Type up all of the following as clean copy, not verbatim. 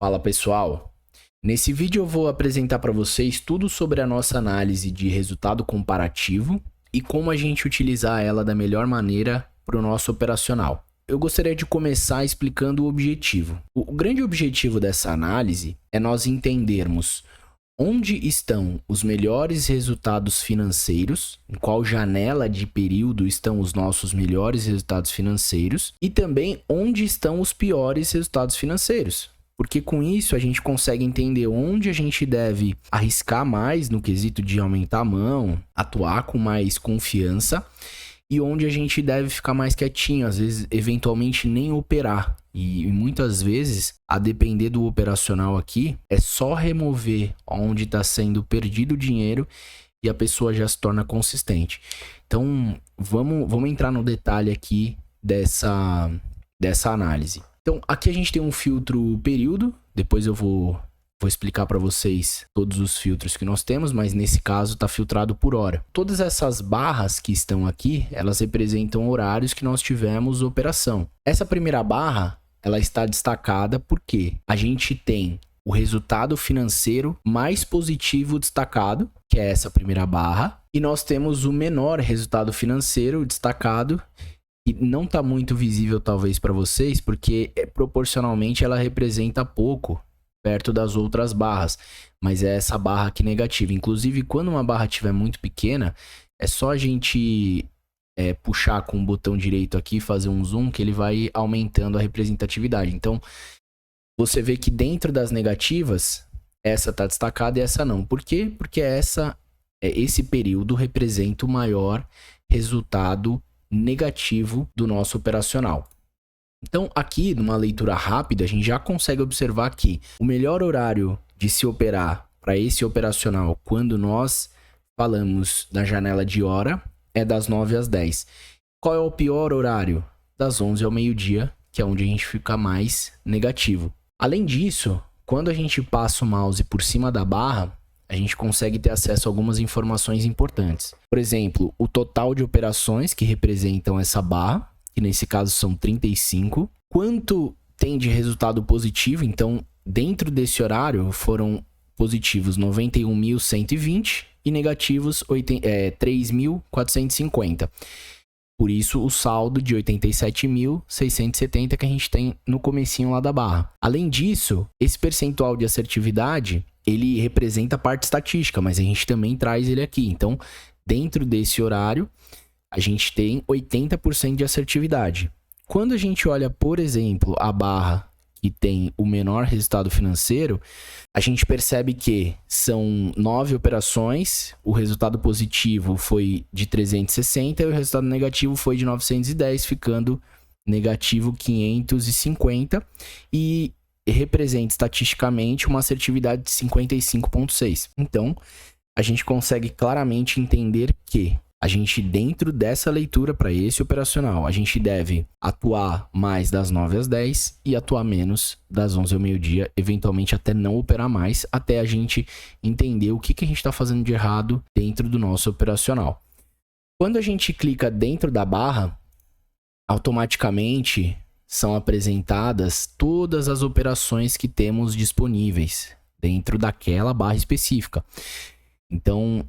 Fala pessoal, nesse vídeo eu vou apresentar para vocês tudo sobre a nossa análise de resultado comparativo e como a gente utilizar ela da melhor maneira para o nosso operacional. Eu gostaria de começar explicando o objetivo. O grande objetivo dessa análise é nós entendermos onde estão os melhores resultados financeiros, em qual janela de período estão os nossos melhores resultados financeiros e também onde estão os piores resultados financeiros. Porque com isso a gente consegue entender onde a gente deve arriscar mais no quesito de aumentar a mão, atuar com mais confiança e onde a gente deve ficar mais quietinho, às vezes eventualmente nem operar. E muitas vezes, a depender do operacional aqui, é só remover onde está sendo perdido o dinheiro e a pessoa já se torna consistente. Então, vamos entrar no detalhe aqui dessa análise. Então, aqui a gente tem um filtro período, depois eu vou explicar para vocês todos os filtros que nós temos, mas nesse caso está filtrado por hora. Todas essas barras que estão aqui, elas representam horários que nós tivemos operação. Essa primeira barra, ela está destacada porque a gente tem o resultado financeiro mais positivo destacado, que é essa primeira barra, e nós temos o menor resultado financeiro destacado, e não está muito visível talvez para vocês, porque proporcionalmente ela representa pouco perto das outras barras, mas é essa barra aqui negativa. Inclusive, quando uma barra estiver muito pequena, é só a gente puxar com o botão direito aqui, fazer um zoom, que ele vai aumentando a representatividade. Então, você vê que dentro das negativas, essa está destacada e essa não. Por quê? Porque esse período representa o maior resultado negativo do nosso operacional. Então, aqui, numa leitura rápida, a gente já consegue observar que o melhor horário de se operar para esse operacional, quando nós falamos da janela de hora, é das 9 às 10. Qual é o pior horário? Das 11 ao meio-dia, que é onde a gente fica mais negativo. Além disso, quando a gente passa o mouse por cima da barra, a gente consegue ter acesso a algumas informações importantes. Por exemplo, o total de operações que representam essa barra, que nesse caso são 35. Quanto tem de resultado positivo? Então, dentro desse horário, foram positivos 91.120 e negativos 3.450. Por isso, o saldo de 87.670 que a gente tem no comecinho lá da barra. Além disso, esse percentual de assertividade, ele representa a parte estatística, mas a gente também traz ele aqui. Então, dentro desse horário, a gente tem 80% de assertividade. Quando a gente olha, por exemplo, a barra que tem o menor resultado financeiro, a gente percebe que são 9 operações, o resultado positivo foi de 360 e o resultado negativo foi de 910, ficando negativo 550 e representa estatisticamente uma assertividade de 55,6. Então, a gente consegue claramente entender que a gente, dentro dessa leitura para esse operacional, a gente deve atuar mais das 9 às 10 e atuar menos das 11 ao meio-dia, eventualmente até não operar mais, até a gente entender o que a gente está fazendo de errado dentro do nosso operacional. Quando a gente clica dentro da barra, automaticamente são apresentadas todas as operações que temos disponíveis dentro daquela barra específica. Então,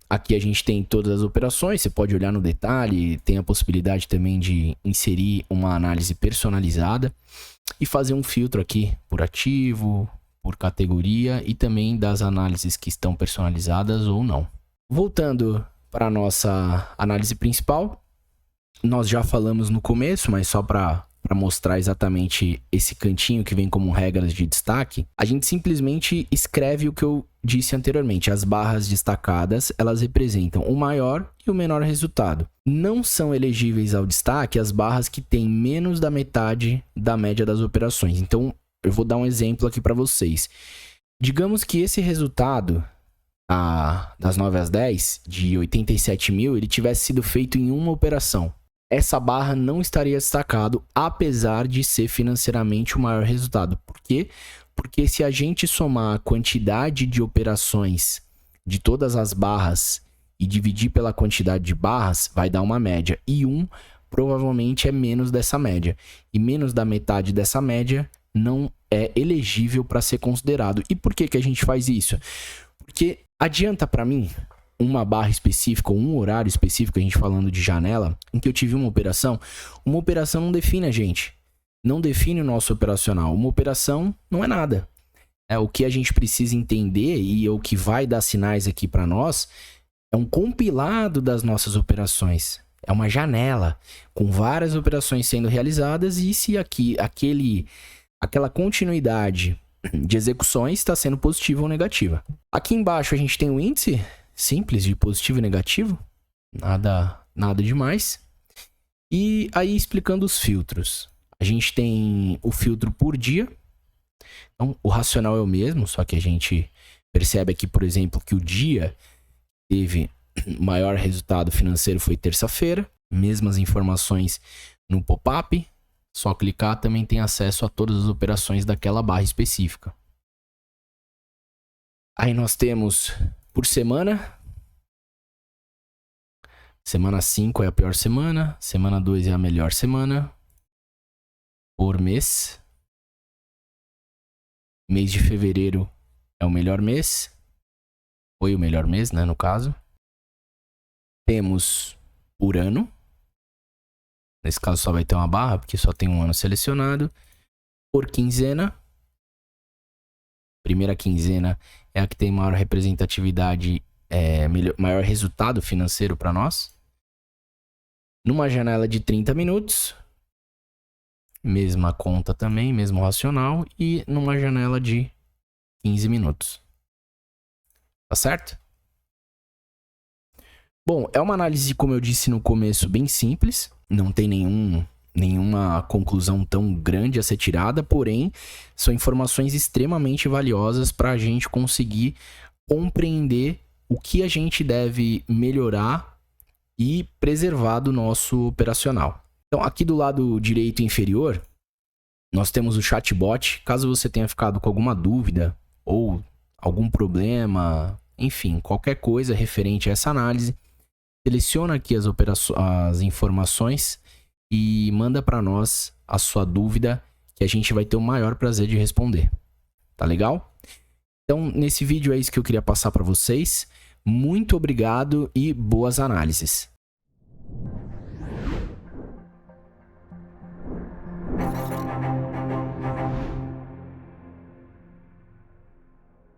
aqui a gente tem todas as operações, você pode olhar no detalhe, tem a possibilidade também de inserir uma análise personalizada e fazer um filtro aqui por ativo, por categoria e também das análises que estão personalizadas ou não. Voltando para a nossa análise principal, nós já falamos no começo, mas só para mostrar exatamente esse cantinho que vem como regras de destaque, a gente simplesmente escreve o que eu disse anteriormente. As barras destacadas, elas representam o maior e o menor resultado. Não são elegíveis ao destaque as barras que têm menos da metade da média das operações. Então, eu vou dar um exemplo aqui para vocês. Digamos que esse resultado das 9 às 10, de 87 mil, ele tivesse sido feito em uma operação. Essa barra não estaria destacado, apesar de ser financeiramente o maior resultado. Por quê? Porque se a gente somar a quantidade de operações de todas as barras e dividir pela quantidade de barras, vai dar uma média. E 1 provavelmente é menos dessa média. E menos da metade dessa média não é elegível para ser considerado. E por que que a gente faz isso? Porque adianta para mim uma barra específica ou um horário específico, a gente falando de janela, em que eu tive uma operação não define a gente, não define o nosso operacional. Uma operação não é nada. O que a gente precisa entender e o que vai dar sinais aqui para nós é um compilado das nossas operações. É uma janela com várias operações sendo realizadas e se aqui aquela continuidade de execuções está sendo positiva ou negativa. Aqui embaixo a gente tem o índice simples de positivo e negativo, nada demais. E aí explicando os filtros. A gente tem o filtro por dia. Então, o racional é o mesmo, só que a gente percebe aqui, por exemplo, que o dia teve maior resultado financeiro foi terça-feira. Mesmas informações no pop-up. Só clicar também tem acesso a todas as operações daquela barra específica. Aí nós temos por semana. Semana 5 é a pior semana. Semana 2 é a melhor semana. Por mês. Mês de fevereiro é o melhor mês. Foi o melhor mês, né, no caso. Temos por ano. Nesse caso só vai ter uma barra, porque só tem um ano selecionado. Por quinzena. Primeira quinzena é a que tem maior representatividade, maior resultado financeiro para nós. Numa janela de 30 minutos. Mesma conta também, mesmo racional. E numa janela de 15 minutos. Tá certo? Bom, é uma análise, como eu disse no começo, bem simples. Não tem nenhuma conclusão tão grande a ser tirada. Porém, são informações extremamente valiosas para a gente conseguir compreender o que a gente deve melhorar e preservar do nosso operacional. Então, aqui do lado direito inferior, nós temos o chatbot. Caso você tenha ficado com alguma dúvida ou algum problema, enfim, qualquer coisa referente a essa análise, seleciona aqui as informações e manda para nós a sua dúvida, que a gente vai ter o maior prazer de responder. Tá legal? Então, nesse vídeo é isso que eu queria passar para vocês. Muito obrigado e boas análises.